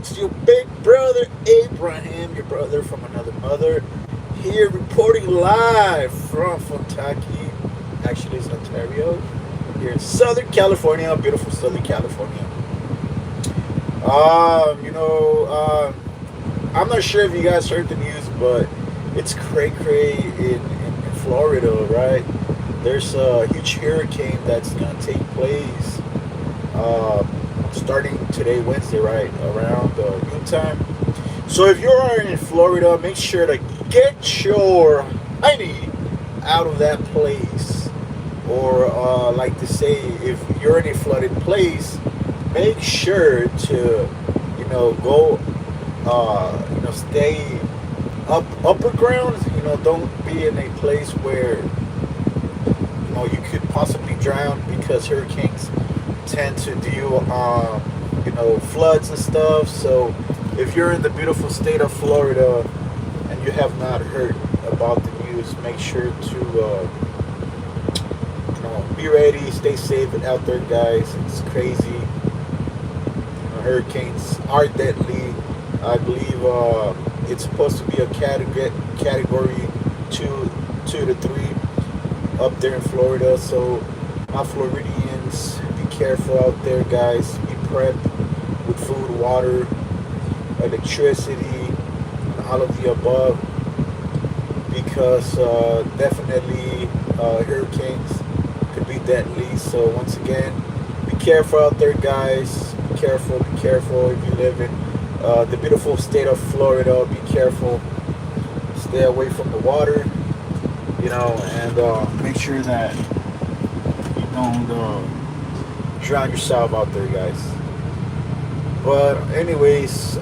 It's your big brother Abraham, your brother from another mother, here reporting live from Kentucky. Actually, it's Ontario, here in Southern California, beautiful Southern California. Um, you know, I'm not sure if you guys heard the news, but it's cray cray in Florida, right? There's a huge hurricane that's gonna take place uh, starting today, Wednesday, right around noontime. So if you're in Florida, make sure to get your honey out of that place. Or like to say, if you're in a flooded place, make sure to, go, stay upper ground. Don't be in a place where you could possibly drown because hurricanes tend to deal floods and stuff. So if you're in the beautiful state of Florida and you have not heard about the news, make sure to be ready, stay safe out there, guys. It's crazy. Hurricanes are deadly. I believe it's supposed to be a category two to three up there in Florida. So my Floridians, be careful out there, guys. Be prepped with food, water, electricity, and all of the above, because definitely hurricanes could be deadly. So once again, be careful out there, guys. Be careful. Be careful if you live in the beautiful state of Florida. Be careful. Stay away from the water. And make sure that you don't drown yourself out there, guys. But anyways,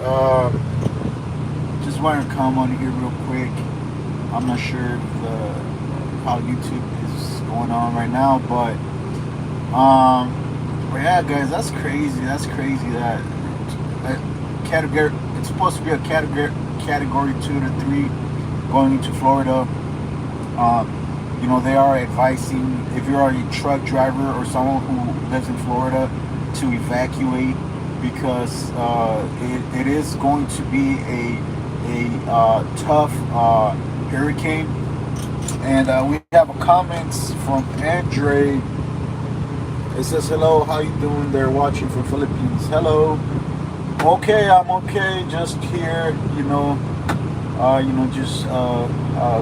just want to come on here real quick. I'm not sure if, how YouTube is going on right now, but yeah, guys, that's crazy. That's crazy that category. It's supposed to be a category 2 to 3 going into Florida. They are advising, if you're a truck driver or someone who lives in Florida, to evacuate, because it is going to be a tough hurricane. And we have a comments from Andre. It says, hello, how you doing there, watching from Philippines? Hello. Okay, I'm okay, just here, just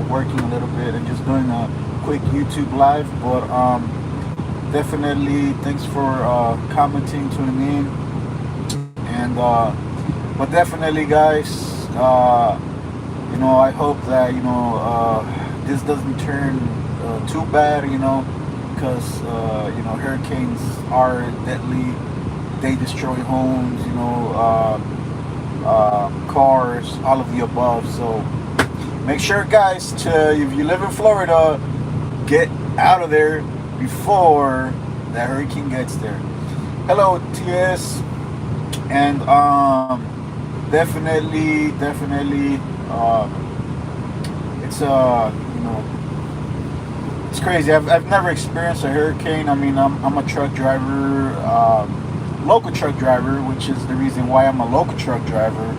working a little bit and just doing a quick YouTube live. But definitely thanks for commenting, tuning in. And but definitely, guys, I hope that this doesn't turn too bad, because hurricanes are deadly. They destroy homes, cars, all of the above. So make sure, guys, if you live in Florida, get out of there before the hurricane gets there. Hello, TS. And definitely, it's it's crazy. I've never experienced a hurricane. I mean, I'm a truck driver, local truck driver, which is the reason why I'm a local truck driver.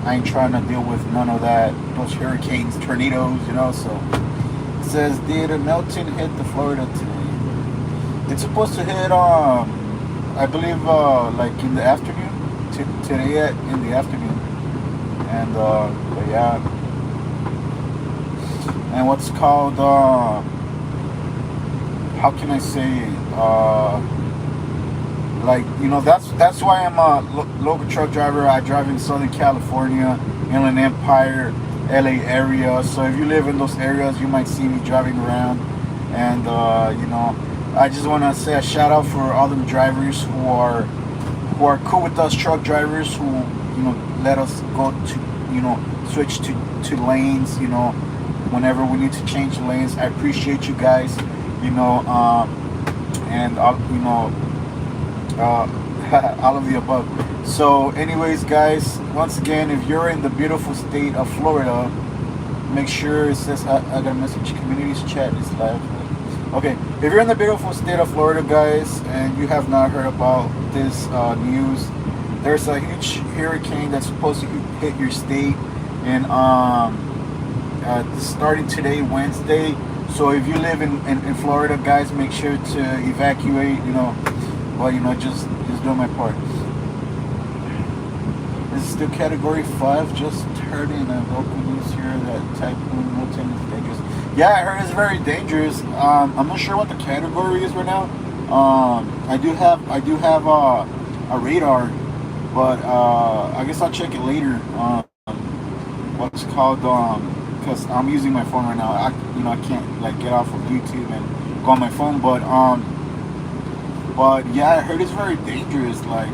I ain't trying to deal with none of that, those hurricanes, tornadoes, So it says, did Milton hit the Florida today? It's supposed to hit, I believe, like in the afternoon. Today in the afternoon. And but yeah. And what's called, how can I say, that's why I'm a local truck driver. I drive in Southern California, Inland Empire, LA area. So if you live in those areas, you might see me driving around. And I just want to say a shout out for all them drivers who are cool with us truck drivers, who let us go to switch to lanes, whenever we need to change lanes. I appreciate you guys, and all of the above. So anyways, guys, once again, if you're in the beautiful state of Florida, make sure it says, I got a message, communities chat is live. Okay, if you're in the beautiful state of Florida, guys, and you have not heard about this news, there's a huge hurricane that's supposed to hit your state, and starting today, Wednesday. So if you live in Florida, guys, make sure to evacuate. Well, just do my part. This is still Category 5. Just heard in local news here that Typhoon Milton is dangerous. Yeah, I heard it's very dangerous. I'm not sure what the category is right now. I do have a radar, but I guess I'll check it later. What's called because I'm using my phone right now. I can't like get off of YouTube and go on my phone, but yeah, I heard it's very dangerous. Like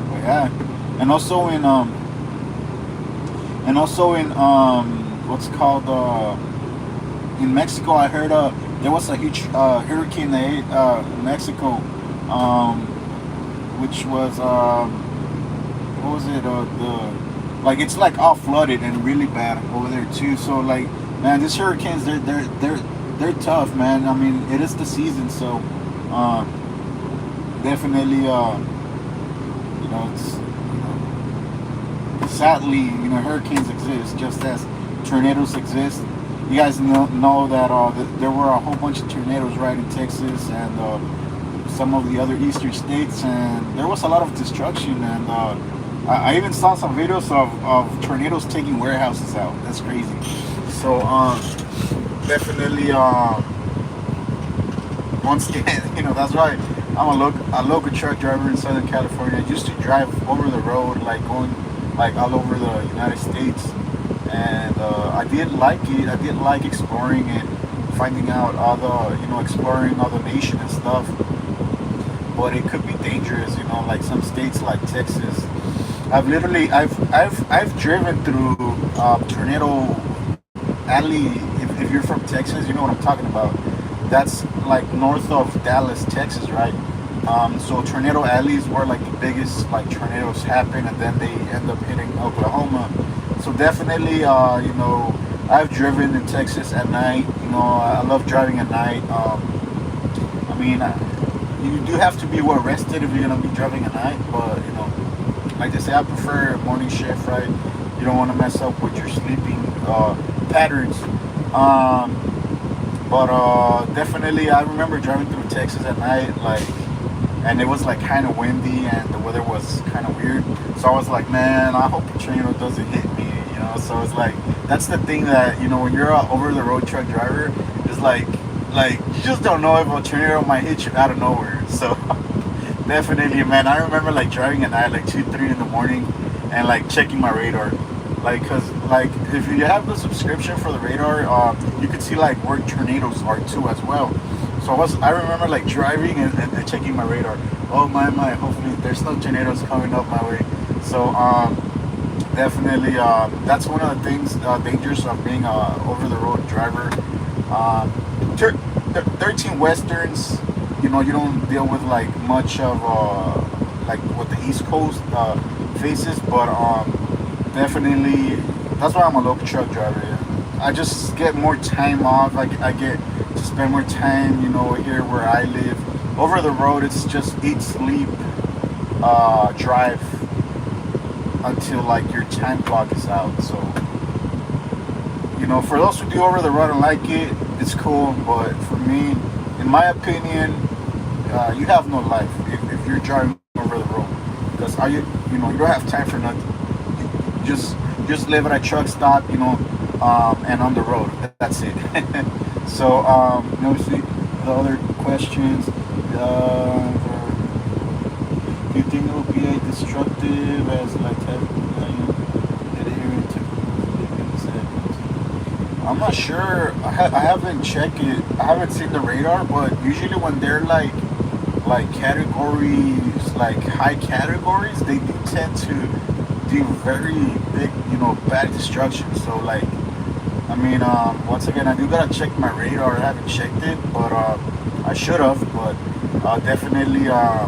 but yeah, and also in what's called in Mexico. I heard there was a huge hurricane that hit Mexico, which was what was it? The like it's like all flooded and really bad over there too. So like, man, these hurricanes they're tough, man. I mean, it is the season, so definitely it's sadly hurricanes exist just as tornadoes exist. You guys know that there were a whole bunch of tornadoes right in Texas and some of the other eastern states, and there was a lot of destruction. And I even saw some videos of tornadoes taking warehouses out. That's crazy. So definitely, once again, that's why I'm a local truck driver in Southern California. I used to drive over the road, like going like all over the United States, and I did like it. I did like exploring and finding out exploring other nation and stuff. But it could be dangerous, like some states like Texas. I've driven through Tornado Alley. If you're from Texas, you know what I'm talking about. That's like north of Dallas, Texas, right? So tornado alleys where like the biggest like tornadoes happen, and then they end up hitting Oklahoma. So definitely, I've driven in Texas at night. I love driving at night. I mean, you do have to be well rested if you're gonna be driving at night, but like they say, I prefer morning shift, right? You don't want to mess up with your sleeping patterns. But definitely, I remember driving through Texas at night, like, and it was like kind of windy and the weather was kind of weird. So I was like, man, I hope the tornado doesn't hit me. So it's like that's the thing that when you're an over the road truck driver, is like you just don't know if a tornado might hit you out of nowhere. So definitely, man, I remember like driving at night, like 2, 3 in the morning, and like checking my radar. Like, cause like if you have the subscription for the radar, you could see like where tornadoes are too as well. So I remember like driving and checking my radar. Oh my, hopefully there's no tornadoes coming up my way. So definitely, that's one of the things dangerous of being a over the road driver. 13 westerns, you don't deal with like much of like what the East Coast faces, but definitely that's why I'm a local truck driver. Yeah. I just get more time off. I get to spend more time, here where I live. Over the road, it's just eat, sleep, drive until like your time clock is out. So, for those who do over the road and like it, it's cool. But for me, in my opinion, you have no life if you're driving over the road, because you don't have time for nothing. Just live at a truck stop, and on the road. That's it. So let me see the other questions. Do you think it will be a destructive as like I'm not sure. I haven't checked it. I haven't seen the radar, but usually when they're like categories, like high categories, they do tend to do very big, bad destruction. So like, I mean, once again, I do gotta check my radar. I haven't checked it, but I should have. But definitely, I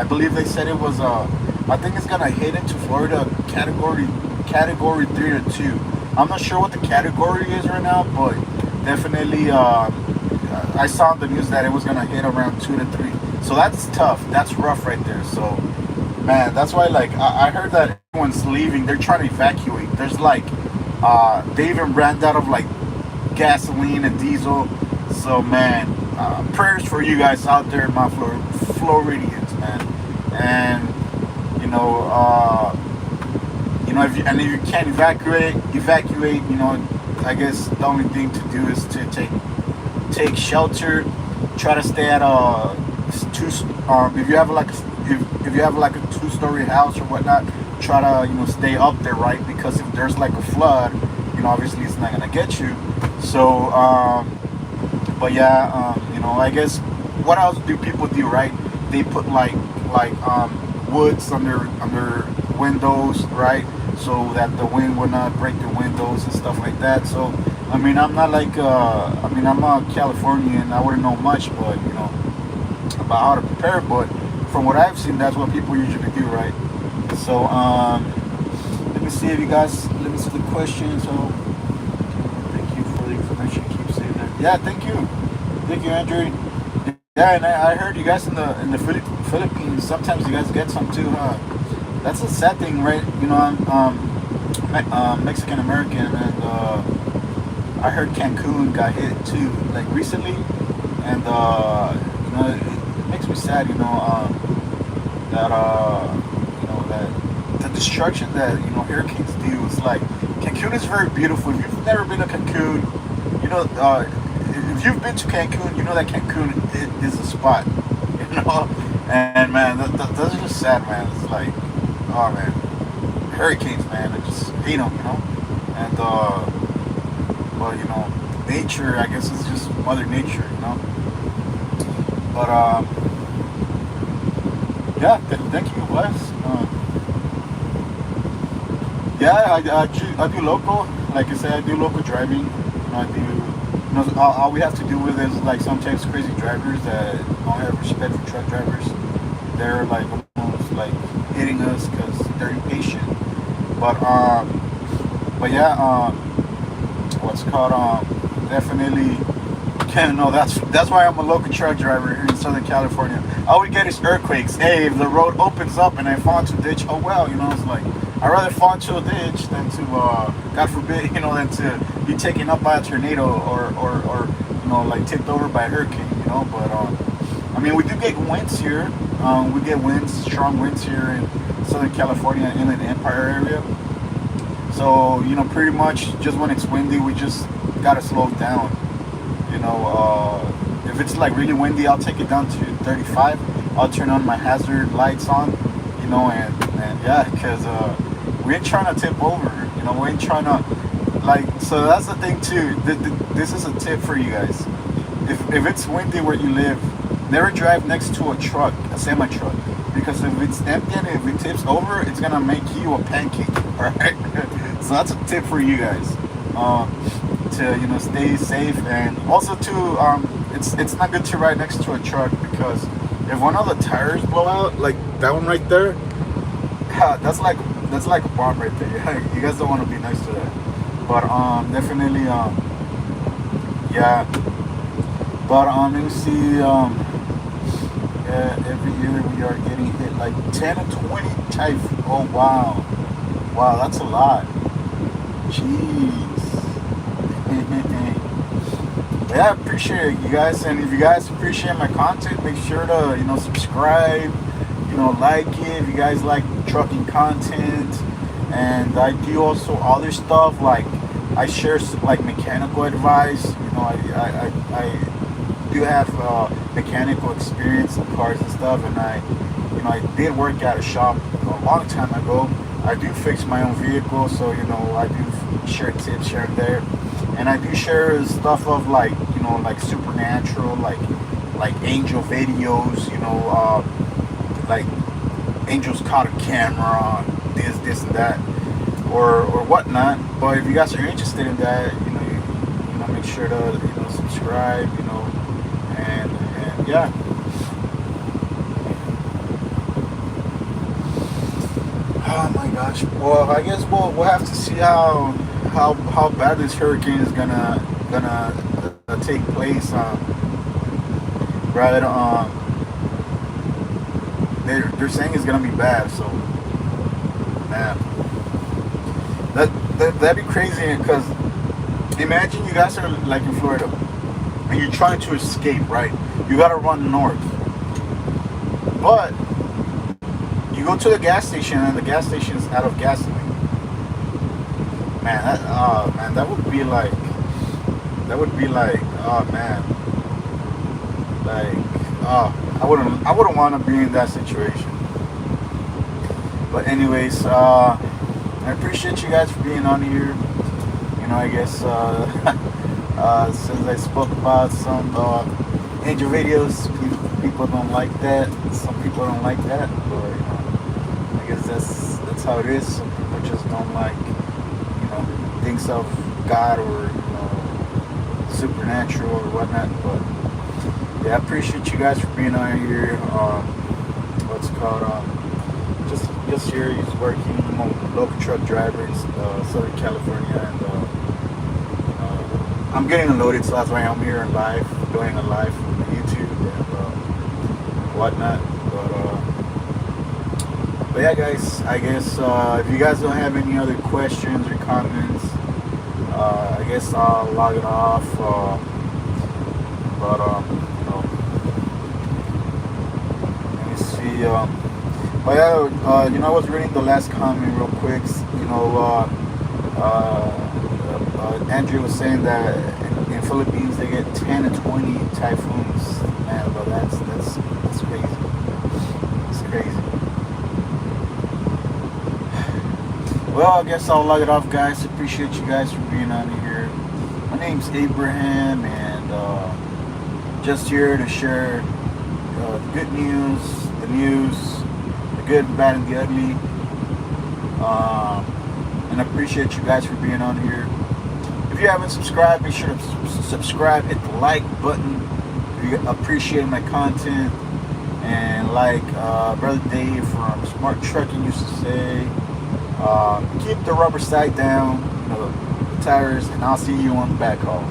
believe they said it was. I think it's gonna hit into Florida category 3 to 2. I'm not sure what the category is right now, but definitely, I saw on the news that it was gonna hit around 2 to 3. So that's tough. That's rough right there. So man, that's why like I heard that everyone's leaving. They're trying to evacuate. There's like they even ran out of like gasoline and diesel. So man, prayers for you guys out there, my Floridians, man. And you know, if you can't evacuate. You know, I guess the only thing to do is to take shelter. Try to stay at a two. If you have like if you have like a 2-story house or whatnot, try to stay up there, right? Because if there's like a flood, obviously it's not gonna get you. So, but yeah, I guess what else do people do, right? They put like woods under windows, right? So that the wind will not break the windows and stuff like that. So, I mean, I'm not like, I'm not Californian. I wouldn't know much, but about how to prepare. But from what I've seen, that's what people usually do, right? So, let me see if you guys. Let me see the question. So, thank you for the information. Keep saying that. Yeah, thank you, Andrew. Yeah, and I heard you guys in the Philippines. Sometimes you guys get some too, huh? That's a sad thing, right? I'm Mexican American, and I heard Cancun got hit too, like recently, and it makes me sad, that the destruction that hurricanes do. It's like Cancun is very beautiful. If you've never been to Cancun, if you've been to Cancun, you know that Cancun is a spot, And man, those are just sad, man. It's like, oh man, hurricanes, man. I just hate them, And but nature, I guess, is just Mother Nature, But yeah, thank you, Wes. Yeah, I do local. Like I said, I do local driving. I do. All we have to do with is like sometimes crazy drivers that don't have respect for truck drivers. They're like almost like hitting us because they're impatient. But yeah, what's it called? Definitely. No, that's why I'm a local truck driver here in Southern California. All we get is earthquakes. Hey, if the road opens up and I fall into a ditch, oh well, it's like I'd rather fall into a ditch than to, God forbid, than to be taken up by a tornado or like tipped over by a hurricane, But I mean, we do get winds here. We get strong winds here in Southern California, Inland Empire area. So pretty much just when it's windy, we just gotta slow down. If it's like really windy, I'll take it down to 35. I'll turn on my hazard lights on, and yeah, because we ain't trying to tip over, we ain't trying to, so that's the thing too. This is a tip for you guys. If it's windy where you live, never drive next to a semi truck, because if it's empty and if it tips over, it's gonna make you a pancake, alright? So that's a tip for you guys. To stay safe, and also to it's not good to ride next to a truck, because if one of the tires blow out, like that one right there, yeah, that's like a bomb right there. You guys don't want to be next to that. But definitely yeah. But let me see, yeah, every year we are getting hit like 10 or 20 typhoons. Oh wow, that's a lot. Jeez. Yeah, I appreciate it, you guys, and if you guys appreciate my content, make sure to subscribe, like it if you guys like trucking content. And I do also other stuff, like I share like mechanical advice. I do have mechanical experience in cars and stuff, and I did work at a shop a long time ago. I do fix my own vehicle, so I do share tips here and there. And I do share stuff of like supernatural, like angel videos, like angels caught a camera, this and that, or whatnot. But if you guys are interested in that, make sure to subscribe, and yeah. Oh my gosh. Well, I guess we'll have to see how bad this hurricane is gonna take place, right? they're saying it's gonna be bad. So, man, that'd be crazy. Because imagine you guys are like in Florida, and you're trying to escape, right? You gotta run north, but you go to the gas station, and the gas station is out of gasoline. Man, that would be like, oh man, like, I wouldn't want to be in that situation. But anyways, I appreciate you guys for being on here. You know, I guess since I spoke about some angel videos, people don't like that. Some people don't like that, but you know, I guess that's how it is. Some people just don't like, you know, things of God or, you know, supernatural or whatnot. But yeah, I appreciate you guys for being on here. What's it called? Just here, he's working. I'm a local truck driver in Southern California, and I'm getting loaded, so that's why I'm here in live, doing a live on YouTube and whatnot. But yeah, guys, I guess if you guys don't have any other questions or comments, I guess I'll log it off. You know, let me see. But yeah, you know, I was reading the last comment real quick. You know, Andrew was saying that in Philippines they get 10 to 20 typhoons. Man, but that's crazy. It's crazy. Well, I guess I'll log it off, guys. Appreciate you guys for being on here. My name's Abraham, and just here to share the good news, the good, the bad, and the ugly. And I appreciate you guys for being on here. If you haven't subscribed, be sure to subscribe, hit the like button if you appreciate my content. And like Brother Dave from Smart Trucking used to say, keep the rubber side down, you know, the tires, and I'll see you on the back haul.